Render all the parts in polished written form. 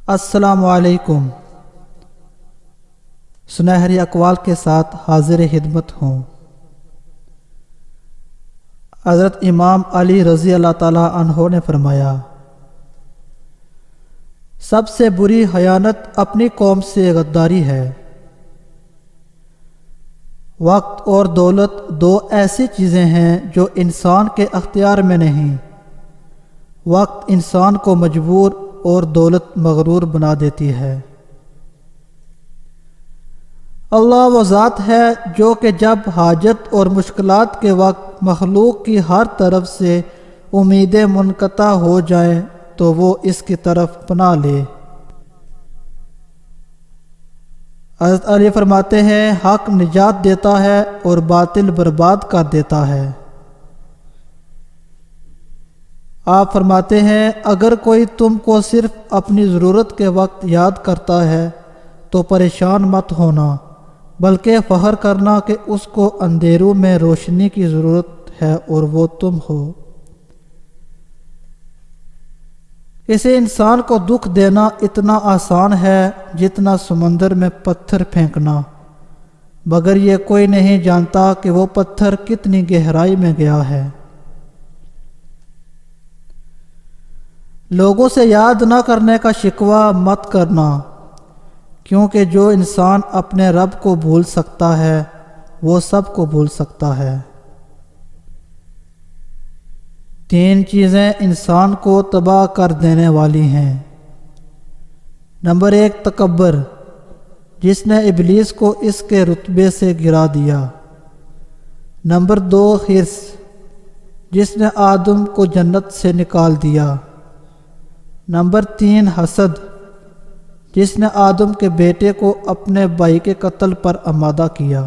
السلام علیکم۔ سنہری اقوال کے ساتھ حاضر خدمت ہوں۔ حضرت امام علی رضی اللہ تعالیٰ عنہ نے فرمایا، سب سے بری خیانت اپنی قوم سے غداری ہے۔ وقت اور دولت دو ایسی چیزیں ہیں جو انسان کے اختیار میں نہیں۔ وقت انسان کو مجبور اور دولت مغرور بنا دیتی ہے۔ اللہ وہ ذات ہے جو کہ جب حاجت اور مشکلات کے وقت مخلوق کی ہر طرف سے امیدیں منقطع ہو جائیں تو وہ اس کی طرف پناہ لے۔ حضرت علی فرماتے ہیں، حق نجات دیتا ہے اور باطل برباد کر دیتا ہے۔ آپ فرماتے ہیں، اگر کوئی تم کو صرف اپنی ضرورت کے وقت یاد کرتا ہے تو پریشان مت ہونا، بلکہ فخر کرنا کہ اس کو اندھیروں میں روشنی کی ضرورت ہے اور وہ تم ہو۔ اسے انسان کو دکھ دینا اتنا آسان ہے جتنا سمندر میں پتھر پھینکنا، مگر یہ کوئی نہیں جانتا کہ وہ پتھر کتنی گہرائی میں گیا ہے۔ لوگوں سے یاد نہ کرنے کا شکوہ مت کرنا، کیونکہ جو انسان اپنے رب کو بھول سکتا ہے وہ سب کو بھول سکتا ہے۔ تین چیزیں انسان کو تباہ کر دینے والی ہیں۔ نمبر 1، تکبر، جس نے ابلیس کو اس کے رتبے سے گرا دیا۔ نمبر 2، حرص، جس نے آدم کو جنت سے نکال دیا۔ نمبر 3، حسد، جس نے آدم کے بیٹے کو اپنے بھائی کے قتل پر آمادہ کیا۔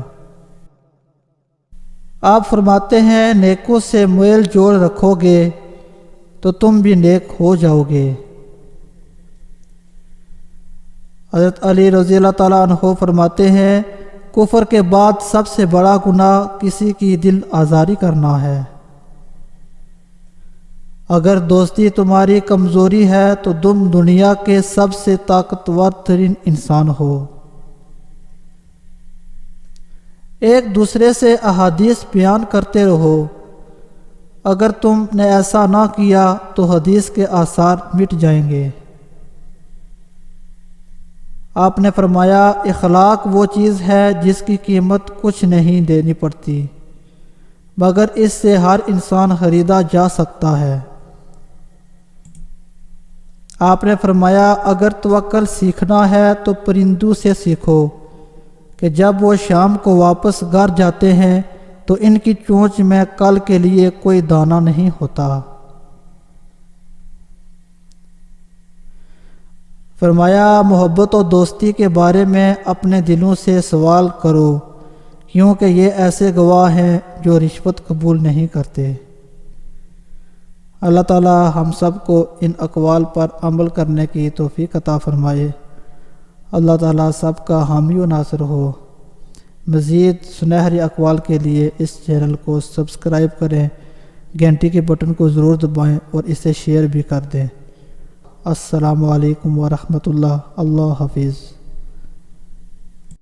آپ فرماتے ہیں، نیکوں سے میل جوڑ رکھو گے تو تم بھی نیک ہو جاؤ گے۔ حضرت علی رضی اللہ تعالیٰ عنہ فرماتے ہیں، کفر کے بعد سب سے بڑا گناہ کسی کی دل آزاری کرنا ہے۔ اگر دوستی تمہاری کمزوری ہے تو تم دنیا کے سب سے طاقتور ترین انسان ہو۔ ایک دوسرے سے احادیث بیان کرتے رہو، اگر تم نے ایسا نہ کیا تو حدیث کے آثار مٹ جائیں گے۔ آپ نے فرمایا، اخلاق وہ چیز ہے جس کی قیمت کچھ نہیں دینی پڑتی، مگر اس سے ہر انسان خریدا جا سکتا ہے۔ آپ نے فرمایا، اگر توکل سیکھنا ہے تو پرندوں سے سیکھو کہ جب وہ شام کو واپس گھر جاتے ہیں تو ان کی چونچ میں کل کے لیے کوئی دانہ نہیں ہوتا۔ فرمایا، محبت و دوستی کے بارے میں اپنے دلوں سے سوال کرو، کیونکہ یہ ایسے گواہ ہیں جو رشوت قبول نہیں کرتے۔ اللہ تعالی ہم سب کو ان اقوال پر عمل کرنے کی توفیق عطا فرمائے۔ اللہ تعالی سب کا حامی و ناصر ہو۔ مزید سنہری اقوال کے لیے اس چینل کو سبسکرائب کریں، گھنٹی کے بٹن کو ضرور دبائیں اور اسے شیئر بھی کر دیں۔ السلام علیکم ورحمۃ اللہ۔ اللہ حافظ۔